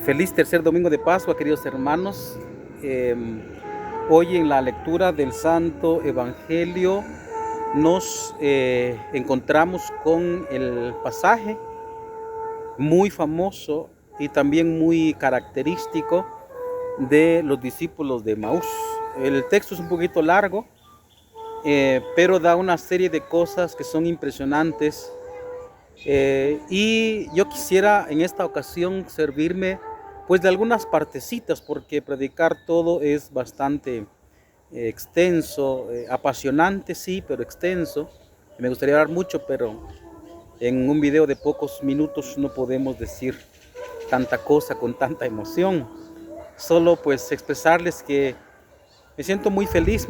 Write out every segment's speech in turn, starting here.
Feliz tercer domingo de Pascua, queridos hermanos. Hoy en la lectura del Santo Evangelio nos encontramos con el pasaje muy famoso y también muy característico de los discípulos de Emaús. El texto es un poquito largo, pero da una serie de cosas que son impresionantes. Y yo quisiera en esta ocasión servirme pues de algunas partecitas, porque predicar todo es bastante extenso, apasionante sí, pero extenso. Me gustaría hablar mucho, pero en un video de pocos minutos no podemos decir tanta cosa con tanta emoción. Solo pues expresarles que me siento muy feliz,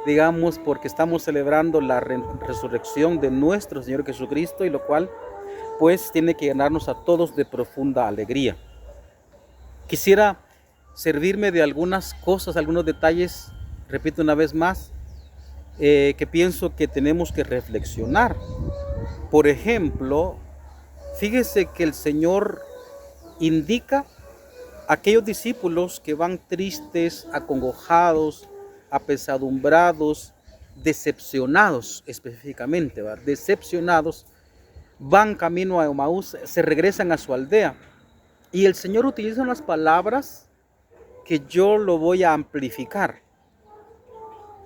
digamos, porque estamos celebrando la resurrección de nuestro Señor Jesucristo, y lo cual pues tiene que llenarnos a todos de profunda alegría. Quisiera servirme de algunas cosas, algunos detalles, repito una vez más, que pienso que tenemos que reflexionar. Por ejemplo, fíjese que el Señor indica a aquellos discípulos que van tristes, acongojados, apesadumbrados, decepcionados específicamente, ¿verdad? Decepcionados, van camino a Emaús, se regresan a su aldea. Y el Señor utiliza unas palabras que yo lo voy a amplificar.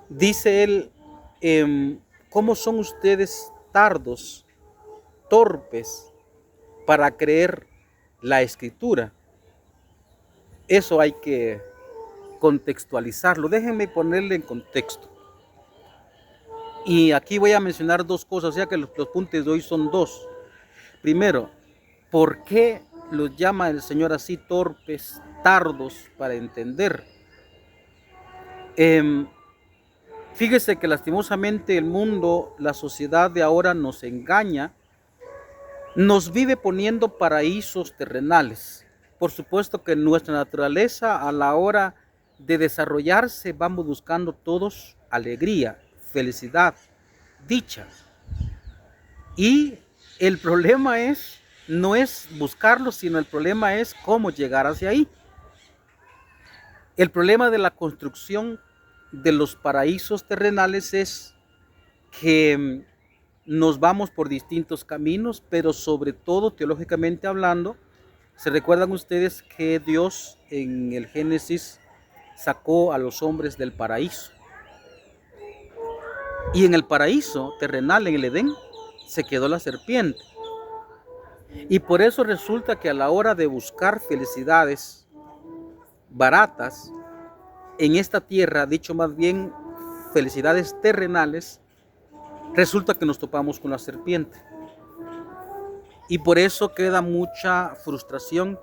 Dice Él, ¿cómo son ustedes tardos, torpes para creer la Escritura? Eso hay que contextualizarlo. Déjenme ponerle en contexto. Y aquí voy a mencionar dos cosas, o sea que los puntos de hoy son dos. Primero, ¿por qué los llama el Señor así torpes, tardos para entender? Fíjese que lastimosamente el mundo, la sociedad de ahora nos engaña, nos vive poniendo paraísos terrenales. Por supuesto que nuestra naturaleza a la hora de desarrollarse vamos buscando todos alegría, felicidad, dicha. Y el problema no es buscarlo, sino el problema es cómo llegar hacia ahí. El problema de la construcción de los paraísos terrenales es que nos vamos por distintos caminos, pero sobre todo teológicamente hablando, ¿se recuerdan ustedes que Dios en el Génesis sacó a los hombres del paraíso? Y en el paraíso terrenal, en el Edén, se quedó la serpiente. Y por eso resulta que a la hora de buscar felicidades baratas en esta tierra, dicho más bien felicidades terrenales, resulta que nos topamos con la serpiente. Y por eso queda mucha frustración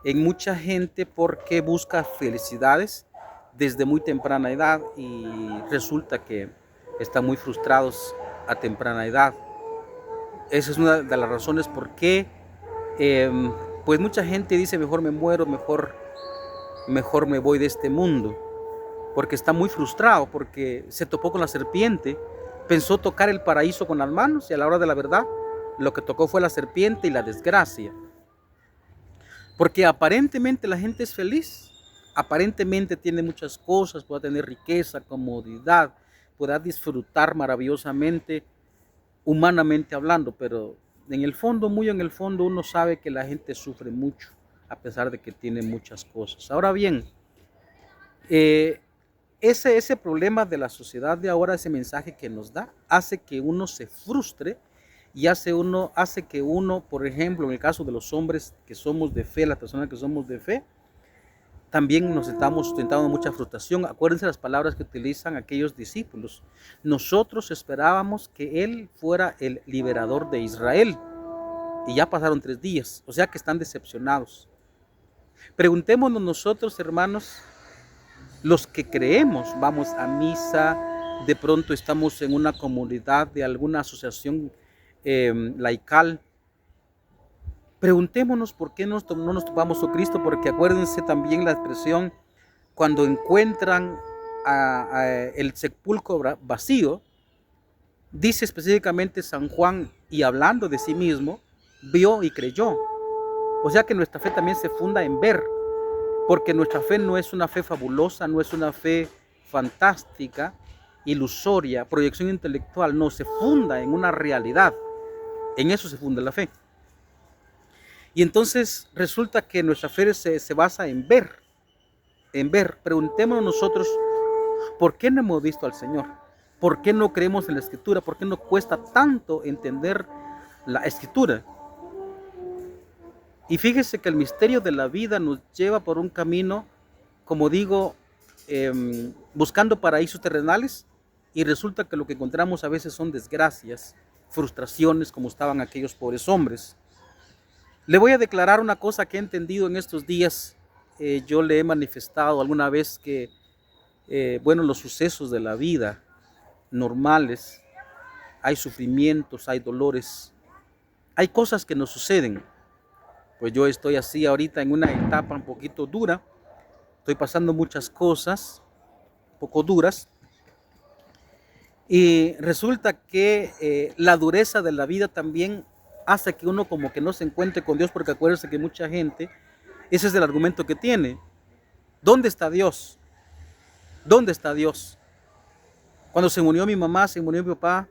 en mucha gente, porque busca felicidades desde muy temprana edad y resulta que están muy frustrados a temprana edad. Esa es una de las razones por qué pues mucha gente dice mejor me muero, mejor me voy de este mundo, porque está muy frustrado, porque se topó con la serpiente, pensó tocar el paraíso con las manos y a la hora de la verdad lo que tocó fue la serpiente y la desgracia. Porque aparentemente la gente es feliz, aparentemente tiene muchas cosas, puede tener riqueza, comodidad, pueda disfrutar maravillosamente, humanamente hablando, pero en el fondo, muy en el fondo, uno sabe que la gente sufre mucho, a pesar de que tiene muchas cosas. Ahora bien, ese problema de la sociedad de ahora, ese mensaje que nos da, hace que uno se frustre y hace que uno, por ejemplo, en el caso de los hombres que somos de fe, las personas que somos de fe, también nos estamos tentando mucha frustración. Acuérdense las palabras que utilizan aquellos discípulos. Nosotros esperábamos que Él fuera el liberador de Israel. Y ya pasaron 3 días. O sea que están decepcionados. Preguntémonos nosotros, hermanos, los que creemos, vamos a misa, de pronto estamos en una comunidad de alguna asociación laical. Preguntémonos por qué no nos topamos con Cristo, porque acuérdense también la expresión cuando encuentran el sepulcro vacío, dice específicamente San Juan, y hablando de sí mismo, vio y creyó. O sea que nuestra fe también se funda en ver, porque nuestra fe no es una fe fabulosa, no es una fe fantástica, ilusoria, proyección intelectual, no, se funda en una realidad. En eso se funda la fe. Y entonces resulta que nuestra fe se basa en ver, en ver. Preguntémonos nosotros, ¿por qué no hemos visto al Señor? ¿Por qué no creemos en la Escritura? ¿Por qué nos cuesta tanto entender la Escritura? Y fíjese que el misterio de la vida nos lleva por un camino, como digo, buscando paraísos terrenales, y resulta que lo que encontramos a veces son desgracias, frustraciones, como estaban aquellos pobres hombres. Le voy a declarar una cosa que he entendido en estos días. Yo le he manifestado alguna vez que, bueno, los sucesos de la vida normales, hay sufrimientos, hay dolores, hay cosas que nos suceden. Pues yo estoy así ahorita en una etapa un poquito dura, estoy pasando muchas cosas, un poco duras, y resulta que la dureza de la vida también hace que uno como que no se encuentre con Dios, porque acuérdense que mucha gente, ese es el argumento que tiene. ¿Dónde está Dios? ¿Dónde está Dios? Cuando se murió mi mamá, se murió mi papá,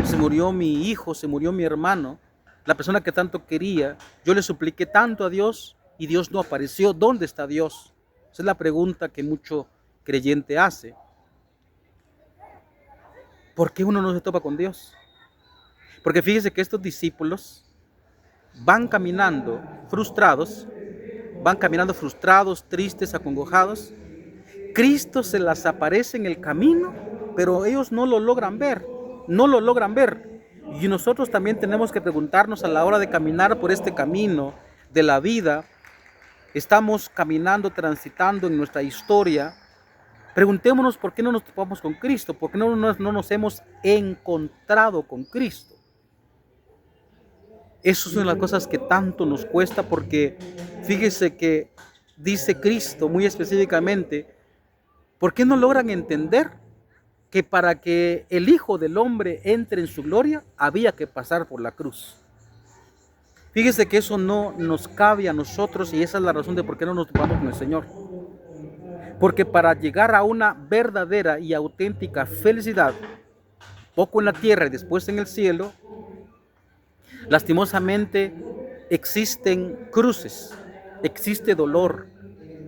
se murió mi hijo, se murió mi hermano, la persona que tanto quería, yo le supliqué tanto a Dios y Dios no apareció. ¿Dónde está Dios? Esa es la pregunta que mucho creyente hace. ¿Por qué uno no se topa con Dios? Porque fíjese que estos discípulos van caminando frustrados, tristes, acongojados. Cristo se las aparece en el camino, pero ellos no lo logran ver, no lo logran ver. Y nosotros también tenemos que preguntarnos a la hora de caminar por este camino de la vida. Estamos caminando, transitando en nuestra historia. Preguntémonos por qué no nos topamos con Cristo, por qué no nos hemos encontrado con Cristo. Eso es una de las cosas que tanto nos cuesta, porque fíjese que dice Cristo muy específicamente, ¿por qué no logran entender que para que el Hijo del Hombre entre en su gloria había que pasar por la cruz? Fíjese que eso no nos cabe a nosotros, y esa es la razón de por qué no nos topamos con el Señor. Porque para llegar a una verdadera y auténtica felicidad, poco en la tierra y después en el cielo, lastimosamente existen cruces, existe dolor,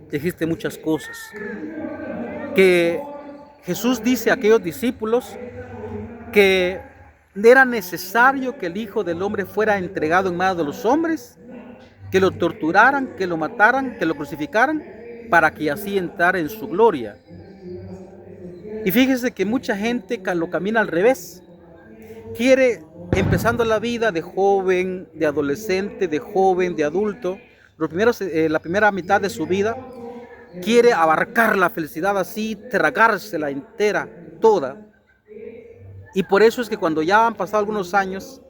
existen muchas cosas. Que Jesús dice a aquellos discípulos que era necesario que el Hijo del Hombre fuera entregado en manos de los hombres, que lo torturaran, que lo mataran, que lo crucificaran, para que así entrara en su gloria. Y fíjese que mucha gente lo camina al revés. Quiere, empezando la vida de joven, de adolescente, de joven, de adulto, la primera mitad de su vida, quiere abarcar la felicidad así, tragársela entera, toda. Y por eso es que cuando ya han pasado algunos años,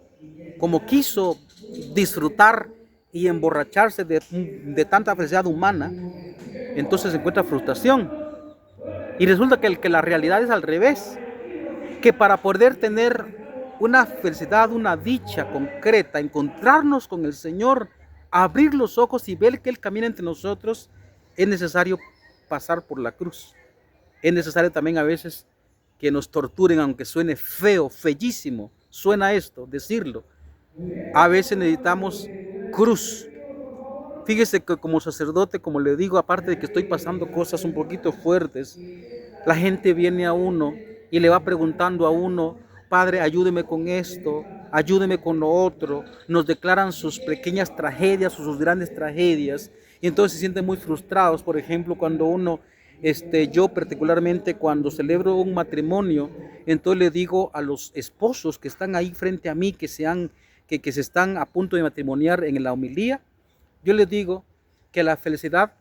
como quiso disfrutar y emborracharse de tanta felicidad humana, entonces encuentra frustración. Y resulta que la realidad es al revés, que para poder tener una felicidad, una dicha concreta, encontrarnos con el Señor, abrir los ojos y ver que Él camina entre nosotros, es necesario pasar por la cruz. Es necesario también a veces que nos torturen, aunque suene feo, feísimo, suena esto, decirlo. A veces necesitamos cruz. Fíjese que como sacerdote, como le digo, aparte de que estoy pasando cosas un poquito fuertes, la gente viene a uno y le va preguntando a uno, Padre, ayúdeme con esto, ayúdeme con lo otro. Nos declaran sus pequeñas tragedias o sus grandes tragedias, y entonces se sienten muy frustrados. Por ejemplo, cuando uno, yo particularmente cuando celebro un matrimonio, entonces le digo a los esposos que están ahí frente a mí, que se están a punto de matrimoniar en la homilía, yo les digo que la felicidad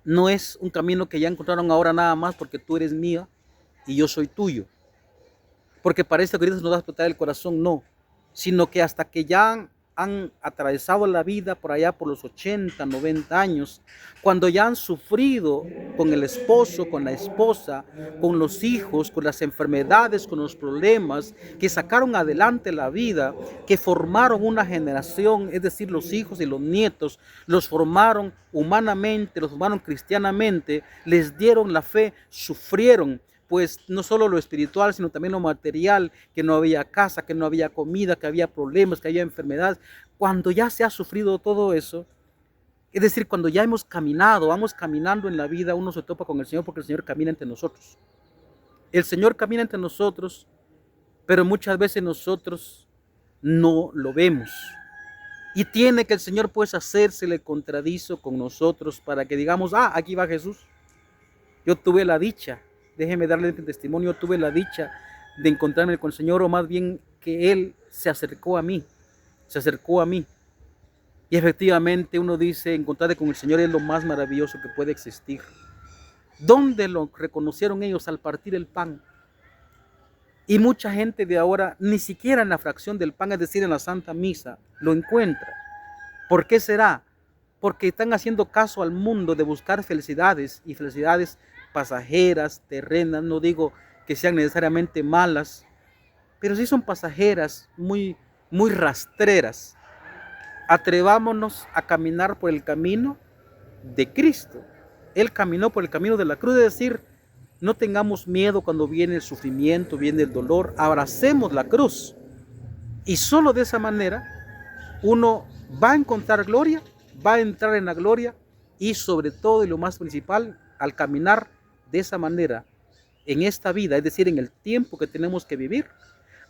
no es un camino que ya encontraron ahora nada más porque tú eres mía y yo soy tuyo. Porque para esto que ahorita nos va a explotar el corazón, no. Sino que hasta que ya han atravesado la vida por allá por los 80, 90 años, cuando ya han sufrido con el esposo, con la esposa, con los hijos, con las enfermedades, con los problemas, que sacaron adelante la vida, que formaron una generación, es decir, los hijos y los nietos, los formaron humanamente, los formaron cristianamente, les dieron la fe, sufrieron, pues no solo lo espiritual, sino también lo material, que no había casa, que no había comida, que había problemas, que había enfermedades. Cuando ya se ha sufrido todo eso, es decir, cuando ya hemos caminado, vamos caminando en la vida, uno se topa con el Señor porque el Señor camina entre nosotros. El Señor camina entre nosotros, pero muchas veces nosotros no lo vemos. Y tiene que el Señor pues hacérsele contradizo con nosotros para que digamos, aquí va Jesús. Yo tuve la dicha, déjeme darle este testimonio, tuve la dicha de encontrarme con el Señor, o más bien que Él se acercó a mí. Y efectivamente uno dice, encontrarse con el Señor es lo más maravilloso que puede existir. ¿Dónde lo reconocieron ellos? Al partir el pan. Y mucha gente de ahora, ni siquiera en la fracción del pan, es decir, en la Santa Misa, lo encuentra. ¿Por qué será? Porque están haciendo caso al mundo de buscar felicidades, y felicidades pasajeras, terrenas, no digo que sean necesariamente malas, pero sí son pasajeras, muy rastreras. Atrevámonos a caminar por el camino de Cristo. Él caminó por el camino de la cruz, es decir, no tengamos miedo cuando viene el sufrimiento, viene el dolor, abracemos la cruz. Y solo de esa manera uno va a encontrar gloria, va a entrar en la gloria, y sobre todo, y lo más principal, al caminar de esa manera en esta vida, es decir, en el tiempo que tenemos que vivir,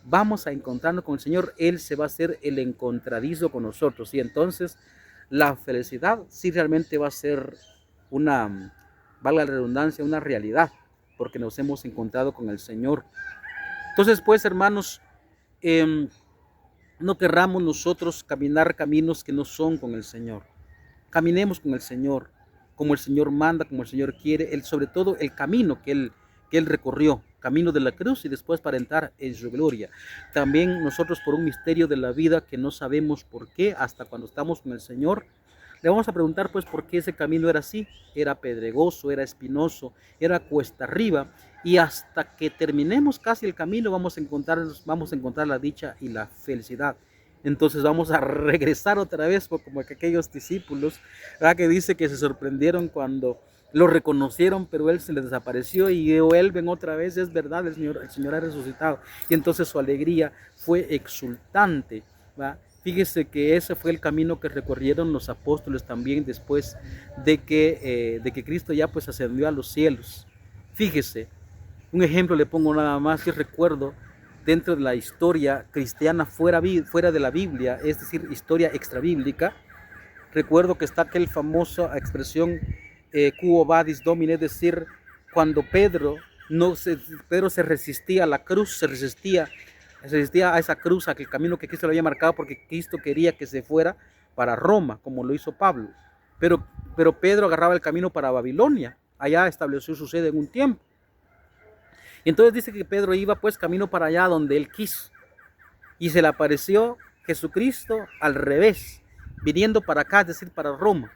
vamos a encontrarnos con el Señor. Él se va a hacer el encontradizo con nosotros, y entonces la felicidad sí realmente va a ser una, valga la redundancia, una realidad, porque nos hemos encontrado con el Señor. Entonces pues, hermanos, no querramos nosotros caminar caminos que no son con el Señor. Caminemos con el Señor, como el Señor manda, como el Señor quiere, sobre todo el camino que Él recorrió, camino de la cruz, y después para entrar en su gloria. También nosotros, por un misterio de la vida que no sabemos por qué, hasta cuando estamos con el Señor, le vamos a preguntar pues por qué ese camino era así, era pedregoso, era espinoso, era cuesta arriba, y hasta que terminemos casi el camino vamos a encontrar la dicha y la felicidad. Entonces vamos a regresar otra vez, como aquellos discípulos, ¿verdad?, que dice que se sorprendieron cuando lo reconocieron, pero Él se les desapareció, y vuelven otra vez. Es verdad, el Señor ha resucitado, y entonces su alegría fue exultante, ¿verdad? Fíjese que ese fue el camino que recorrieron los apóstoles también después de que Cristo ya pues ascendió a los cielos. Fíjese, un ejemplo le pongo nada más. Yo recuerdo dentro de la historia cristiana fuera de la Biblia, es decir, historia extrabíblica, recuerdo que está aquella famosa expresión quo vadis domine, es decir, cuando Pedro se resistía a la cruz, se resistía a esa cruz, a aquel camino que Cristo le había marcado, porque Cristo quería que se fuera para Roma, como lo hizo Pablo. Pero Pedro agarraba el camino para Babilonia, allá estableció su sede en un tiempo. Y entonces dice que Pedro iba pues camino para allá donde él quiso, y se le apareció Jesucristo al revés, viniendo para acá, es decir, para Roma.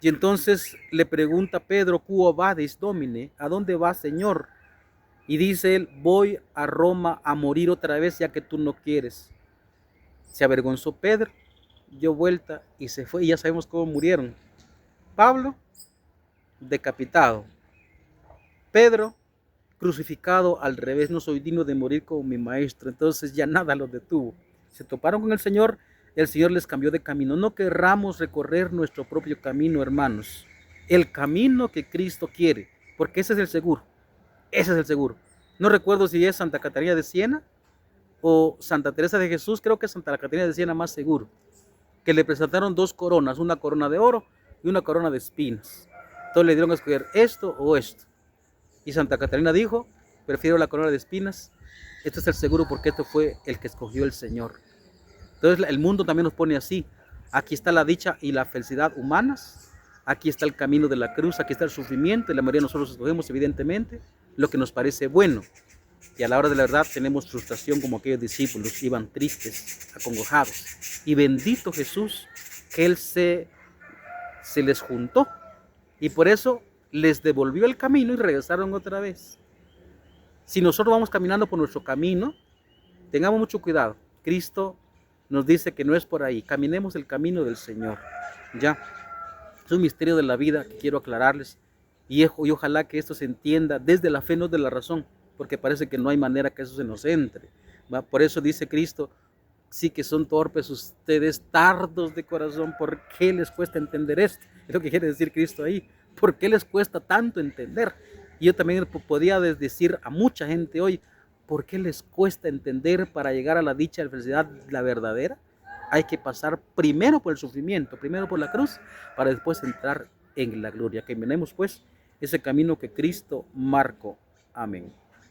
Y entonces le pregunta Pedro, quo vadis domine, ¿a dónde vas, Señor? Y dice él, voy a Roma a morir otra vez, ya que tú no quieres. Se avergonzó Pedro, dio vuelta y se fue, y ya sabemos cómo murieron. Pablo, decapitado. Pedro, crucificado al revés, no soy digno de morir como mi maestro. Entonces ya nada los detuvo. Se toparon con el Señor les cambió de camino. No querramos recorrer nuestro propio camino, hermanos. El camino que Cristo quiere, porque ese es el seguro. Ese es el seguro. No recuerdo si es Santa Catarina de Siena o Santa Teresa de Jesús. Creo que es Santa Catarina de Siena más seguro, que le presentaron 2 coronas, una corona de oro y una corona de espinas. Entonces le dieron a escoger esto o esto. Y Santa Catarina dijo, prefiero la corona de espinas. Este es el seguro, porque esto fue el que escogió el Señor. Entonces el mundo también nos pone así. Aquí está la dicha y la felicidad humanas. Aquí está el camino de la cruz, aquí está el sufrimiento, y la mayoría de nosotros escogemos evidentemente lo que nos parece bueno. Y a la hora de la verdad tenemos frustración como aquellos discípulos, iban tristes, acongojados. Y bendito Jesús que Él se les juntó. Y por eso les devolvió el camino y regresaron otra vez. Si nosotros vamos caminando por nuestro camino, tengamos mucho cuidado. Cristo nos dice que no es por ahí. Caminemos el camino del Señor. Ya. Es un misterio de la vida que quiero aclararles. Y ojalá que esto se entienda desde la fe, no de la razón. Porque parece que no hay manera que eso se nos entre. ¿Va? Por eso dice Cristo, sí que son torpes ustedes, tardos de corazón. ¿Por qué les cuesta entender esto? Es lo que quiere decir Cristo ahí. ¿Por qué les cuesta tanto entender? Y yo también podía decir a mucha gente hoy, ¿por qué les cuesta entender para llegar a la dicha, a la felicidad, la verdadera? Hay que pasar primero por el sufrimiento, primero por la cruz, para después entrar en la gloria. Que miremos pues ese camino que Cristo marcó. Amén.